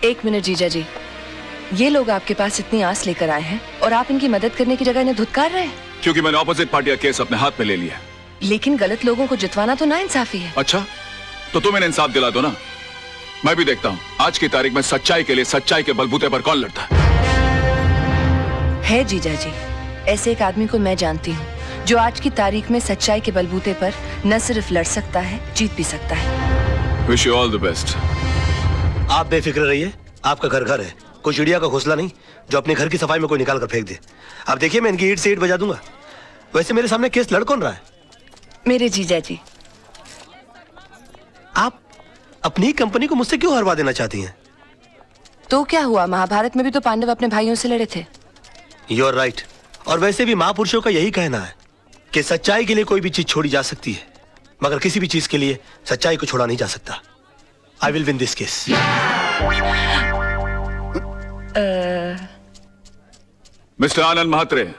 एक मिनट जीजा जी, ये लोग आपके पास इतनी आस लेकर आए हैं और आप इनकी मदद करने की जगह इन्हें धुतकार रहे हैं। क्योंकि मैंने ऑपोजिट पार्टी का केस अपने हाथ में ले लिया। लेकिन गलत लोगों को जितवाना तो नाइंसाफी है। अच्छा, तो तुम इन्हें इंसाफ दिला दो ना। मैं भी देखता हूँ आज की तारीख में सच्चाई के लिए सच्चाई के बलबूते पर कौन लड़ता है। जीजा जी, ऐसे एक आदमी को मैं जानती हूँ जो आज की तारीख में सच्चाई के बलबूते पर न सिर्फ लड़ सकता है, जीत भी सकता है। Wish you all the best. आप बेफिक्र रहिए, आपका घर घर है, कोई चिड़िया का घोंसला नहीं जो अपने घर की सफाई में कोई निकाल कर फेंक दे। आप देखिए, मैं इनकी ईंट से ईंट बजा दूंगा। वैसे मेरे सामने केस लड़ कौन रहा है? मेरे जीजा जी। आप अपनी कंपनी को मुझसे क्यों हरवा देना चाहती हैं? तो क्या हुआ, महाभारत में भी तो पांडव अपने भाइयों से लड़े थे। You are right. और वैसे भी महापुरुषों का यही कहना है कि सच्चाई के लिए कोई भी चीज छोड़ी जा सकती है, मगर किसी भी चीज के लिए सच्चाई को छोड़ा नहीं जा सकता। I will win this case. Mister Anand Mhatre,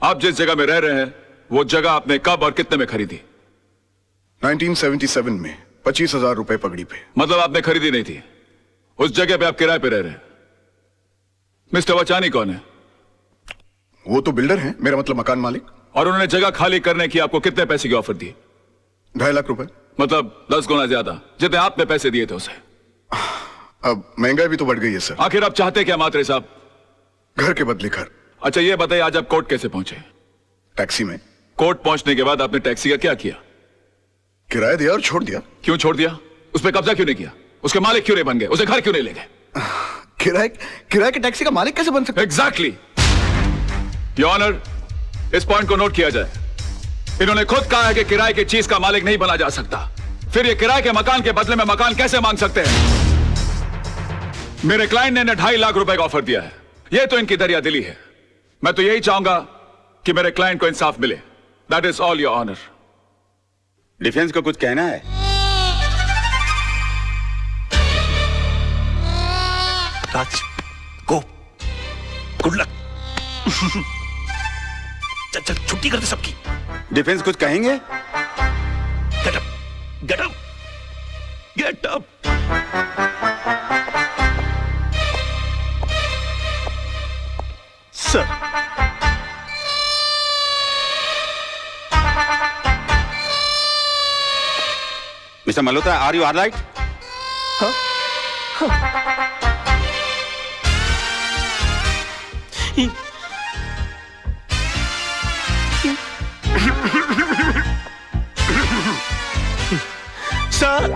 आप जिस जगह में रह रहे हैं वो जगह आपने कब और कितने में खरीदी? 1977 में 25,000 रुपए पगड़ी पे। मतलब आपने खरीदी नहीं थी, उस जगह पे आप किराए पे रह रहे हैं। मिस्टर वचानी कौन है? वो तो बिल्डर हैं, मेरा मतलब मकान मालिक। और उन्होंने जगह खाली करने की आपको कितने पैसे की ऑफर दी? 2.5 लाख रुपए। मतलब 10 गुना ज्यादा जितने आपने पैसे दिए थे उसे। अब महंगाई भी तो बढ़ गई है सर। आखिर आप चाहते क्या म्हात्रे साहब? घर के बदले घर। अच्छा ये बताइए, आज आप कोर्ट कैसे पहुंचे? टैक्सी में। कोर्ट पहुंचने के बाद आपने टैक्सी का क्या किया? किराया दिया और छोड़ दिया। क्यों छोड़ दिया? उस पर कब्जा क्यों नहीं किया? उसके मालिक क्यों नहीं बन गए? उसे घर क्यों नहीं ले गए? किराए के टैक्सी का मालिक कैसे बन सकता? एग्जैक्टली। योर ऑनर, इस पॉइंट को नोट किया जाए। इन्होंने खुद कहा है कि किराए की चीज का मालिक नहीं बना जा सकता। फिर ये किराए के मकान के बदले में मकान कैसे मांग सकते हैं? मेरे क्लाइंट ने 2.5 लाख रुपए का ऑफर दिया है। ये तो इनकी दरिया दिली है। मैं तो यही चाहूंगा कि मेरे क्लाइंट को इंसाफ मिले। That is all your honour. Defence को कुछ कहना है? Raj, go, good luck. चल चल, छुट्टी कर दे सबकी। डिफेंस कुछ कहेंगे? Get up, get up, get up. Sir, mister Malhotra, are you alright? हाँ? हाँ। Sir,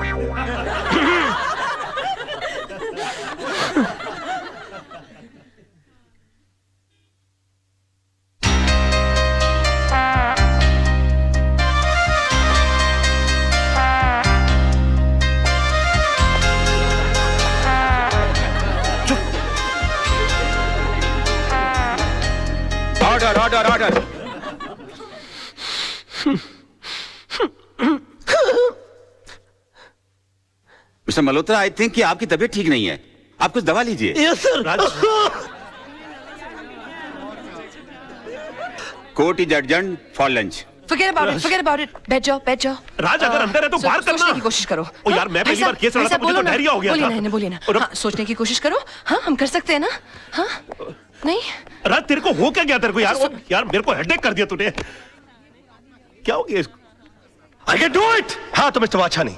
order order order. Mister Malhotra, I think कि आपकी तबीयत ठीक नहीं है, आप कुछ दवा लीजिए। Yes sir. Court is adjourned for lunch. Forget about it. बैठ जाओ, बैठ जाओ। राज, अगर अंदर है तो बाहर करना। सोचने की कोशिश करो। ओ यार, मैं पहली बार केस लड़ा था, मुझे तो डायरिया हो गया था। बोलिए ना। हाँ, सोचने की कोशिश करो। हाँ, हम कर सकते हैं ना। हाँ, नहीं। राज, तेरे को हो क्या गया? तेरे को यार मेरे को हेडेक कर दिया तूने। क्या हो गया इसको? I can do it। हाँ तो मिस्टर वाछानी,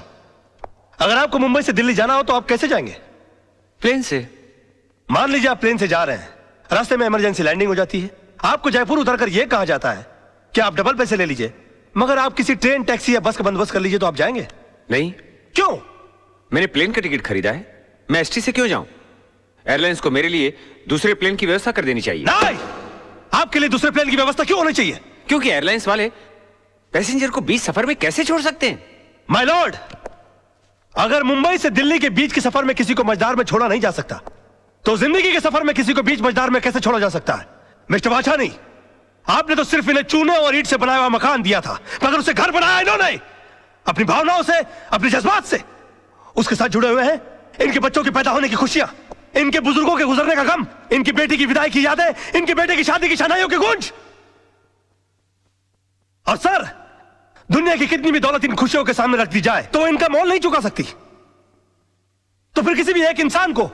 अगर आपको मुंबई से दिल्ली जाना हो तो आप कैसे जाएंगे? प्लेन से। मान लीजिए आप प्लेन से जा रहे हैं, रास्ते में इमरजेंसी लैंडिंग हो जाती है, आपको जयपुर उतरकर यह कहा जाता है कि आप डबल पैसे ले लीजिए, मगर आप किसी ट्रेन, टैक्सी या बस का बंदोबस्त कर लीजिए, तो आप जाएंगे? नहीं। क्यों? मैंने प्लेन का टिकट खरीदा है, मैं एसटी से क्यों जाऊं? एयरलाइंस को मेरे लिए दूसरे प्लेन की व्यवस्था कर देनी चाहिए। नहीं, आपके लिए दूसरे प्लेन की व्यवस्था क्यों होनी चाहिए? क्योंकि एयरलाइंस वाले पैसेंजर को बीच सफर में कैसे छोड़ सकते हैं? माय लॉर्ड, अगर मुंबई से दिल्ली के बीच के सफर में किसी को मझधार में छोड़ा नहीं जा सकता, तो जिंदगी के सफर में किसी को बीच मझधार में कैसे छोड़ा जा सकता है? मिस्टर वाछानी, आपने तो सिर्फ इन्हें चूने और ईंट से बनाया हुआ मकान दिया था, मगर उसे घर बनाया इन्होंने अपनी भावनाओं से, अपने जज्बात से। उसके साथ जुड़े हुए हैं इनके बच्चों के पैदा होने की खुशियां, इनके बुजुर्गों के गुजरने का गम, इनकी बेटी की विदाई की यादें, इनके बेटे की शादी की शनाइयों की गूंज। और सर, दुनिया की कितनी भी दौलत इन खुशियों के सामने रख दी जाए तो इनका मोल नहीं चुका सकती। तो फिर किसी भी एक इंसान को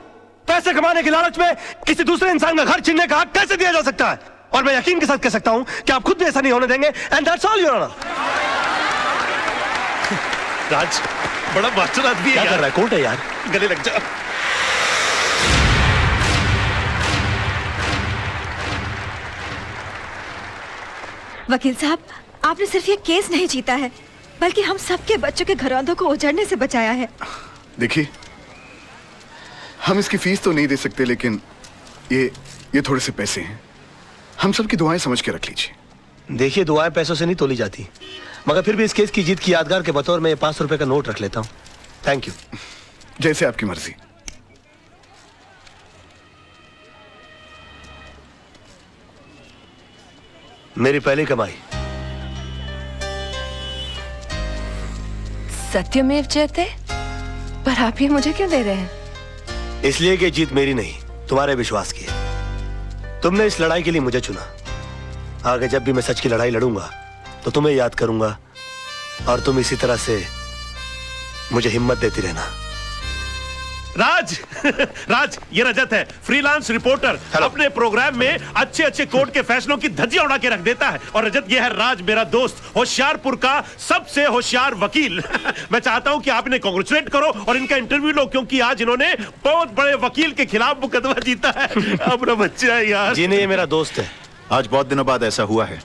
पैसे कमाने की लालच में किसी दूसरे इंसान का घर छीनने का हक कैसे दिया जा सकता है? और मैं यकीन के साथ कह सकता हूं कि आप खुद भी ऐसा नहीं होने देंगे। And that's all your honour. Raj बड़ा मास्टर आदमी है क्या कर यार। रहा है? कोर्ट है यार, गले लग जा। वकील साहब, आपने सिर्फ ये केस नहीं जीता है, बल्कि हम सबके बच्चों के घरौंदों को उजड़ने से बचाया है। देखिए, हम इसकी फीस तो नहीं दे सकते, लेकिन ये थोड़े से पैसे हैं, हम सबकी दुआएं समझ के रख लीजिए। देखिए, दुआएं पैसों से नहीं तोली जाती, मगर फिर भी इस केस की जीत की यादगार के बतौर में ये 500 रुपए का नोट रख लेता हूं। Thank you. जैसे आपकी मर्जी। मेरी पहली कमाई। सत्यमेव जयते, पर आप ये मुझे क्यों दे रहे हैं? इसलिए कि जीत मेरी नहीं, तुम्हारे विश्वास की है। तुमने इस लड़ाई के लिए मुझे चुना। आगे जब भी मैं सच की लड़ाई लड़ूंगा तो तुम्हें याद करूंगा, और तुम इसी तरह से मुझे हिम्मत देती रहना। राज राज, ये रजत है, फ्रीलांस रिपोर्टर। अपने प्रोग्राम में अच्छे अच्छे कोर्ट के फैसलों की धज्जियां उड़ा के रख देता है। और रजत, ये है राज, मेरा दोस्त, होशियारपुर का सबसे होशियार वकील। मैं चाहता हूं कि आप इन्हें कांग्रेचुलेट करो और इनका इंटरव्यू लो, क्योंकि आज इन्होंने बहुत बड़े वकील के खिलाफ मुकदमा जीता है। अपना बच्चा है यार। जी नहीं, ये मेरा दोस्त है। आज बहुत दिनों बाद ऐसा हुआ है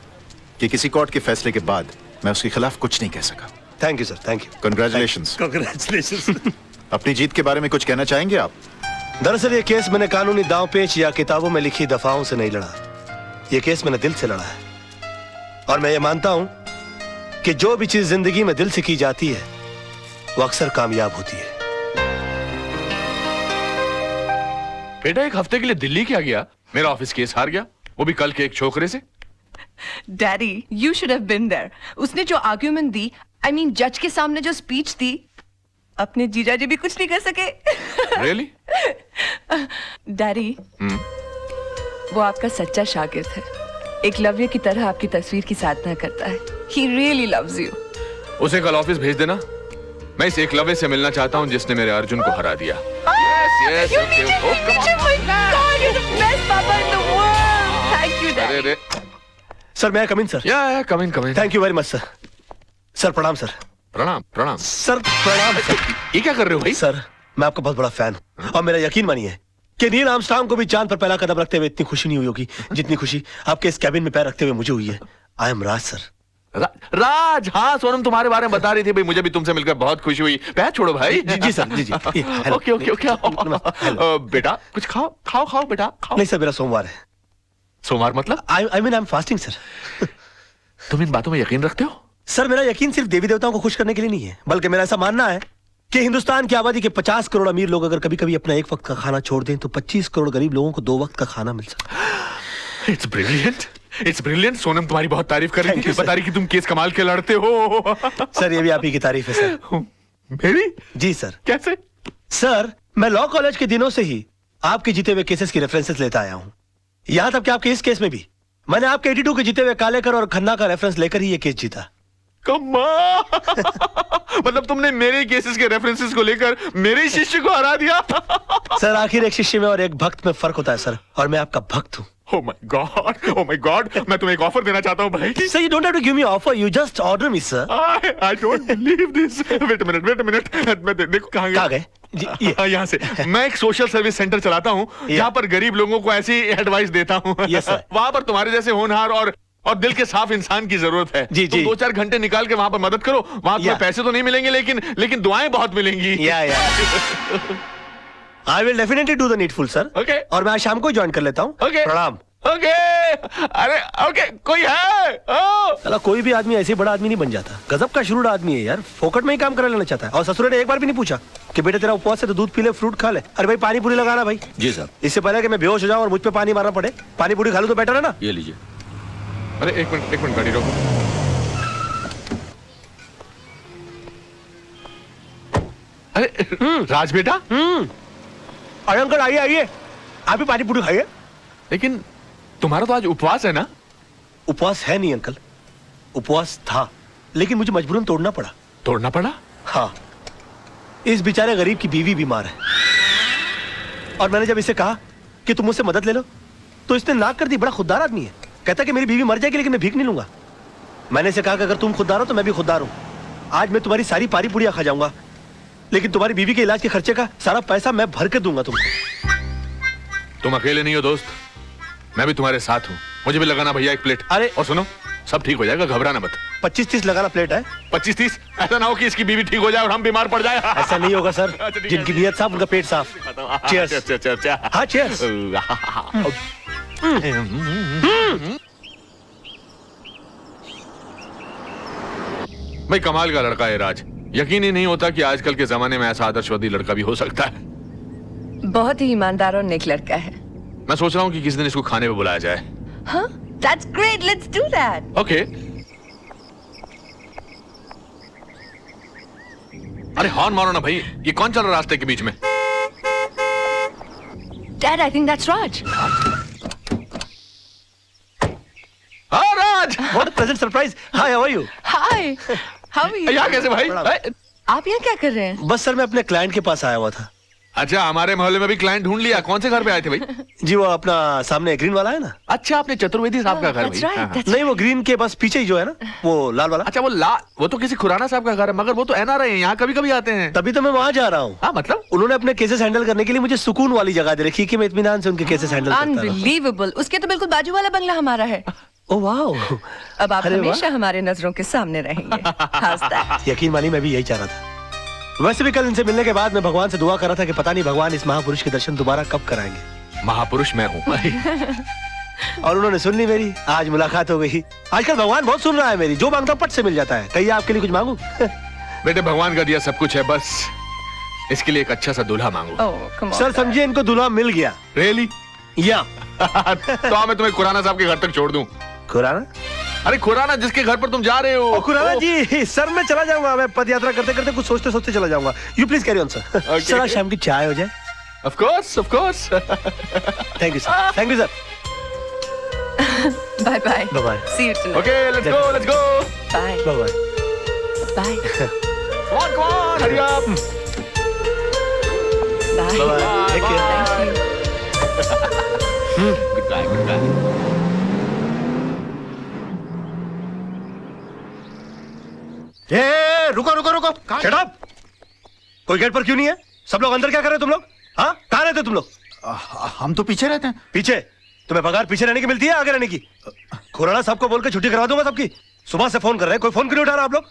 कि किसी कोर्ट के फैसले के बाद मैं उसके खिलाफ कुछ नहीं कह सका। Thank you sir, thank you. Congratulations. Congratulation. अपनी जीत के बारे में कुछ कहना चाहेंगे आप? दरअसल ये केस मैंने कानूनी दांव पेच या किताबों में लिखी दफाओं से नहीं लड़ा। ये केस मैंने दिल से लड़ा है, और मैं ये मानता हूं कि जो भी चीज जिंदगी में दिल से की जाती है वो अक्सर कामयाब होती है। बेटा, एक हफ्ते के लिए दिल्ली क्या गया? मेरा ऑफिस केस हार गया, वो भी कल के एक छोकरे से। Daddy, you should have been there. उसने जो आर्ग्यूमेंट दी, आई मीन जज के सामने जो स्पीच दी, अपने जीजा जी भी कुछ नहीं कर सके। Really? डैडी, वो आपका सच्चा शागिर्द है। एकलव्य की तरह आपकी तस्वीर की साधना करता है। He really loves you. उसे कल ऑफिस भेज देना। मैं इस एकलव्य से मिलना चाहता हूँ जिसने मेरे अर्जुन को हरा दिया। Yes, You okay, need him, oh, you come need him. on. My God, you're the best papa in the world. Thank you, अरे Daddy. रे, सर, मैं कम इन सर? या come in. Thank you very much sir. Sir प्रणाम sir. प्रणाम प्रणाम। Sir प्रणाम sir. ये क्या कर रहे हो भाई? सर, मैं आपका बहुत बड़ा फैन हूं, और मेरा यकीन मानिए कि नील आर्मस्ट्रांग को भी चांद पर पहला कदम रखते हुए इतनी खुशी नहीं हुई होगी जितनी खुशी आपके इस कैबिन में पैर रखते हुए मुझे हुई है। I am Raj sir. राज, हाँ सोनम तुम्हारे बारे में बता रही थी भाई, मुझे भी तुमसे मिलकर बहुत खुशी हुई। पैर छोड़ो भाई। जी सर, जी। Okay okay okay. बेटा कुछ खाओ बेटा, खाओ। नहीं सर, मेरा सोमवार है। सोमवार मतलब? I mean I am fasting sir. तुम इन बातों में यकीन रखते हो? सर, मेरा यकीन सिर्फ देवी देवताओं को खुश करने के लिए नहीं है, बल्कि मेरा ऐसा मानना है कि हिंदुस्तान की आबादी के 50 करोड़ अमीर लोग अगर कभी कभी अपना एक वक्त का खाना छोड़ दें तो 25 करोड़ गरीब लोगों को 2 वक्त का खाना मिल सकता है। It's brilliant. सोनम तुम्हारी बहुत तारीफ कर रही थी, बता रही कि तुम केस कमाल के लड़ते हो। सर, ये भी आप ही की तारीफ है सर। मेरी? जी सर। कैसे? सर, मैं लॉ कॉलेज के दिनों से ही आपके जीते हुए केसेस की रेफरेंसेस लेता आया हूं। यहां तक कि आपके इस केस में भी मैंने आपके 82 के जीते हुए कालेकर और खन्ना का रेफरेंस लेकर ही ये केस जीता। मतलब तुमने मेरे केसेस के रेफरेंसेस को लेकर मेरे शिष्य को हरा दिया। सर, आखिर एक शिष्य में और एक भक्त में फर्क होता है सर, और मैं आपका भक्त हूँ। Oh my God, मैं तुम्हें एक ऑफर देना चाहता हूँ भाई। Sir, you don't have to give me offer, you just order me, sir. I don't believe this. Wait a minute. मैं देखो कहाँ गए? यहाँ से। मैं एक सोशल सर्विस सेंटर चलाता हूँ जहाँ पर गरीब लोगों को ऐसी एडवाइस देता हूँ। Yes, sir. वहाँ पर तुम्हारे जैसे होनहार और दिल के साफ इंसान की जरूरत है। जी। तुम 2-4 घंटे निकाल के वहाँ पर मदद करो। वहाँ तुम्हें पैसे तो नहीं मिलेंगे, लेकिन दुआएं बहुत मिलेंगी। I will definitely do the needful, sir. Okay. और मैं आज शाम को ज्वाइन कर लेता हूँ। Okay. प्रणाम। Okay. अरे okay, कोई है? चला, कोई भी आदमी ऐसे बड़ा आदमी नहीं बन जाता। गजब का शुरू आदमी है यार, फोकट में ही काम करा लेना चाहता है। और ससुर ने एक बार भी नहीं पूछा कि बेटे तेरा उपवास है तो दूध पी ले, फ्रूट खा ले। अरे भाई, पानी पूरी लगाना भाई। जी सर। इससे पहले कि मैं बेहोश हो जाऊं और मुझ पे पानी मारना पड़े, पानी पूरी खा लूं तो बेटर है ना। ये लीजिए। अरे एक मिनट गाड़ी रोको। अरे राज बेटा। अरे अंकल, आइए, आप भी पानी पूरी खाइए। लेकिन तुम्हारा तो आज उपवास है ना? उपवास है नहीं अंकल, उपवास था, लेकिन मुझे मजबूरन तोड़ना पड़ा। तोड़ना पड़ा? हाँ, इस बेचारे गरीब की बीवी बीमार है। और मैंने जब इसे कहा कि तुम मुझसे मदद ले लो तो इसने नाक कर दी। बड़ा खुददार आदमी है। कहता कि मेरी बीवी मर जाएगी लेकिन मैं भीख नहीं लूंगा। मैंने इसे कहा कि अगर तुम खुददार हो तो मैं भी खुददार हूं। आज मैं तुम्हारी सारी पारी पुड़िया खा जाऊंगा लेकिन तुम्हारी बीवी के इलाज के खर्चे का सारा पैसा मैं भर के दूंगा तुमको। तुम अकेले नहीं हो दोस्त, मैं भी तुम्हारे साथ हूँ। मुझे भी लगाना भैया एक प्लेट। अरे और सुनो, सब ठीक हो जाएगा, घबराना मत। 25-30 लगाना प्लेट है। 25-30? ऐसा ना हो कि इसकी बीवी ठीक हो जाए और हम बीमार पड़ जाए। ऐसा नहीं होगा सर। जिनकी नीयत साफ उनका पेट साफ। चीयर्स। अच्छा। हाँ चीयर्स। भाई कमाल का लड़का है राज। यकीन ही नहीं होता कि आजकल के जमाने में ऐसा आदर्शवादी लड़का भी हो सकता है। बहुत ही ईमानदार और नेक लड़का है। मैं सोच रहा हूँ कि किसी दिन इसको खाने पे बुलाया जाए। हाँ, that's great. Let's do that. Okay. अरे हॉर्न मारो ना भाई, ये कौन चल रहा है रास्ते के बीच में? Dad, I think that's Raj. हाँ राज। What a pleasant surprise. Hi, how are you? Hi. How are you? यहाँ कैसे भाई? आप यहाँ क्या कर रहे हैं? बस सर मैं अपने क्लाइंट के पास आया हुआ था। अच्छा, हमारे मोहल्ले में भी क्लाइंट ढूंढ लिया। कौन से घर पे आए थे भाई? जी वो अपना सामने ग्रीन वाला है ना। अच्छा, आपने चतुर्वेदी साहब का घर That's भाई? right. हाँ। That's नहीं वो ग्रीन के बस पीछे ही जो है ना वो लाल वाला। अच्छा वो तो किसी खुराना साहब का घर है, मगर वो तो एनआरआई है, यहाँ कभी कभी आते हैं। तभी तो मैं वहाँ जा रहा हूँ। हाँ मतलब? उन्होंने अपने केसेस हैंडल करने के लिए मुझे सुकून वाली जगह दे रखी है कि मैं इत्मीनान से उनके केसेस हैंडल करता रहूं। Unbelievable. उसके तो बिल्कुल बाजू वाला बंगला हमारा है। Oh wow. अब आप अरे वाह। हमेशा हमारे नजरों के सामने रहेंगे। How's that? यकीन मानिए मैं भी यही चाह रहा था। वैसे भी कल इनसे मिलने के बाद मैं भगवान से दुआ कर रहा था कि पता नहीं भगवान इस महापुरुष के दर्शन दोबारा कब कराएंगे। महापुरुष मैं हूँ। और उन्होंने सुन ली मेरी। आज मुलाकात हो गई। आजकल भगवान बहुत सुन रहा है मेरी। जो मांगता हूँ पट से मिल जाता है। कहिए आपके लिए कुछ मांगू? बेटे भगवान का दिया सब कुछ है, बस इसके लिए एक अच्छा सा दूल्हा मांगो। Oh, come on. सर समझिए इनको दूल्हा मिल गया। रियली? या तो मैं तुम्हें खुराना साहब के घर तक छोड़ दूं। खुराना? अरे खुराना जिसके घर पर तुम जा रहे हो। खुराना जी सर मैं चला जाऊंगा। मैं पद यात्रा करते करते कुछ सोचते सोचते चला जाऊंगा। You please carry on sir. Sir आज शाम की चाय हो जाए। Of course of course. Thank you sir. Thank you sir. Bye bye. Bye bye. See you tonight. Okay let's go let's go. Bye. Bye bye. Bye. Come on hurry up. Bye. Bye bye. Take care. Thank you. Goodbye goodbye. ए रुको रुको रुको। Shut up. कोई gate पर क्यों नहीं है? सब लोग अंदर क्या कर रहे हो तुम लोग? हाँ कहाँ रहते हो तुम लोग? हम तो पीछे रहते हैं। पीछे? तुम्हें पगार पीछे रहने की मिलती है आगे रहने की? खुराना साहब को बोल के छुट्टी करवा दूंगा सबकी। सुबह से फोन कर रहे हैं, कोई फोन क्यों नहीं उठा रहा आप लोग?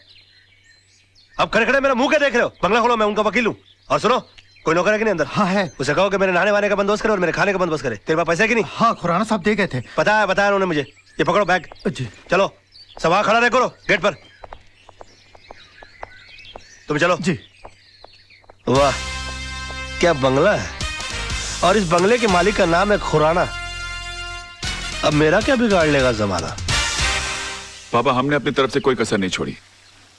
अब खड़े खड़े मेरा मुंह क्या देख रहे हो? बंगला खोलो, मैं उनका वकील हूँ। और सुनो, कोई नौकर है कि नहीं अंदर? हाँ है। उसे कहो कि मेरे नहाने वाने का बंदोबस्त करे और मेरे खाने का बंदोबस्त करे। तेरे पास पैसे है कि नहीं? हाँ खुराना साहब दे गए थे। बताया उन्होंने मुझे। ये पकड़ो बैग। जी। चलो सब वहां खड़ा रहे करो गेट पर। तुम चलो। जी। वाह क्या बंगला है। और इस बंगले के मालिक का नाम है खुराना। अब मेरा क्या बिगाड़ लेगा जमाना? पापा हमने अपनी तरफ से कोई कसर नहीं छोड़ी।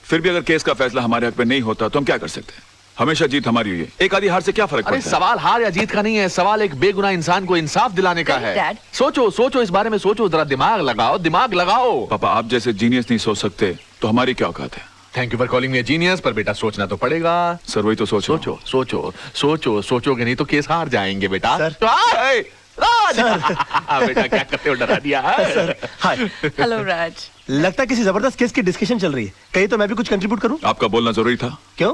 फिर भी अगर केस का फैसला हमारे हक में नहीं होता तो हम क्या कर सकते हैं? हमेशा जीत हमारी हुई है। एक आधी हार से क्या फर्क अरे पड़ता है? सवाल हार या जीत का नहीं है, सवाल एक बेगुनाह इंसान को इंसाफ दिलाने का है। Dad. सोचो इस बारे में सोचो, जरा दिमाग लगाओ। पापा आप जैसे जीनियस नहीं सोच सकते तो हमारी क्या औकात है? Thank you for calling me a genius, पर बेटा सोचना तो पड़ेगा। सर वही तो सोचो। सोचोगे नहीं तो केस हार जाएंगे बेटा। सर। राज। बेटा क्या करते हो, डरा दिया। Sir hi. Hello, Raj. लगता है किसी जबरदस्त केस की डिस्कशन चल रही है। कहीं तो मैं भी कुछ कंट्रीब्यूट करूं? आपका बोलना जरूरी था। क्यों?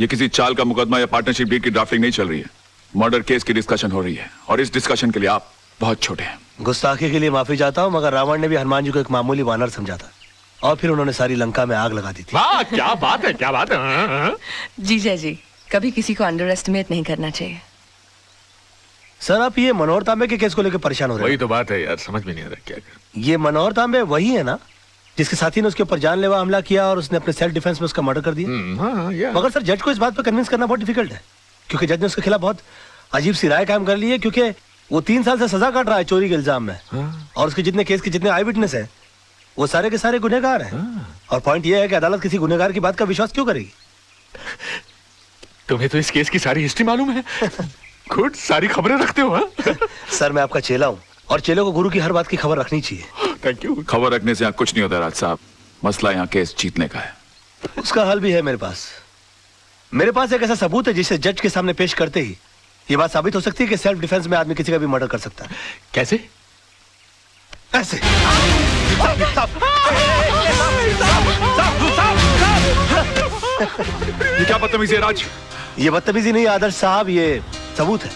ये किसी चाल का मुकदमा या पार्टनरशिप डील की ड्राफ्टिंग नहीं चल रही है। मर्डर केस की डिस्कशन हो रही है और इस डिस्कशन के लिए आप बहुत छोटे हैं। गुस्ताखी के लिए माफी चाहता हूं, मगर रावण ने भी हनुमान जी को एक मामूली वानर समझा था और फिर उन्होंने सारी लंका में आग लगा दी थी। वाह क्या बात है। जीजा जी, कभी किसी को अंडर एस्टिमेट नहीं करना चाहिए। सर आप ये मनोहर तांबे के केस को लेकर परेशान हो रहे वही हैं? तो बात है यार, समझ में नहीं आ रहा क्या कर। ये मनोहर तांबे वही है ना जिसके साथी ने उसके ऊपर जानलेवा हमला किया और उसने अपने सेल्फ डिफेंस में उसका मर्डर कर दिया? हाँ, मगर सर जज को इस बात पर कन्विंस करना बहुत डिफिकल्ट है, क्योंकि जज ने उसके खिलाफ बहुत अजीब सी राय कायम कर ली है, क्योंकि वो 3 साल से सजा काट रहा है चोरी के इल्जाम में। और उसके जितने केस के जितने आई विटनेस है वो सारे के सारे गुनहगार हैं। और पॉइंट ये है कि अदालत किसी गुनहगार की बात का विश्वास क्यों करेगी? तुम्हें तो इस केस की सारी हिस्ट्री मालूम है। खुद सारी खबरें रखते हो। हाँ? सर मैं आपका चेला हूँ और चेलों को गुरु की हर बात की खबर रखनी चाहिए। Thank you. खबर रखने से यहाँ कुछ नहीं होता राज साहब। मसला यहाँ केस जीतने का है। उसका हल भी है मेरे पास। मेरे पास एक ऐसा सबूत है जिसे जज के सामने पेश करते ही ये बात साबित हो सकती है कि सेल्फ डिफेंस में आदमी किसी का भी मर्डर कर सकता है। कैसे? ऐसे। ये क्या बदतमीजी है राज? ये बदतमीजी नहीं आदर्श साहब, ये सबूत है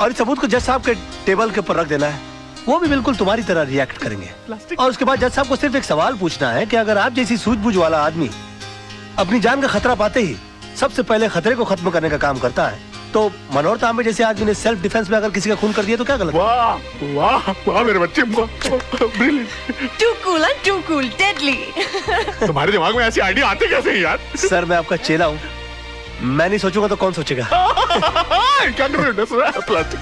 और इस सबूत को जज साहब के टेबल के ऊपर रख देना है। वो भी बिल्कुल तुम्हारी तरह रिएक्ट करेंगे और उसके बाद जज साहब को सिर्फ एक सवाल पूछना है कि अगर आप जैसी सूझबूझ वाला आदमी अपनी जान का खतरा पाते ही सबसे पहले खतरे को खत्म करने का काम करता है, तो मनोहर तांबे जैसे आदमी ने सेल्फ डिफेंस में अगर किसी का खून कर दिया तो क्या गलत? वाह वाह वाह मेरे बच्चे, brilliant. Too cool, too cool, deadly. तुम्हारे दिमाग में ऐसी आइडिया आते कैसे हैं यार? सर मैं आपका चेला हूँ, मैं नहीं सोचूंगा तो कौन सोचेगा? क्या कर रहे हो? प्लास्टिक।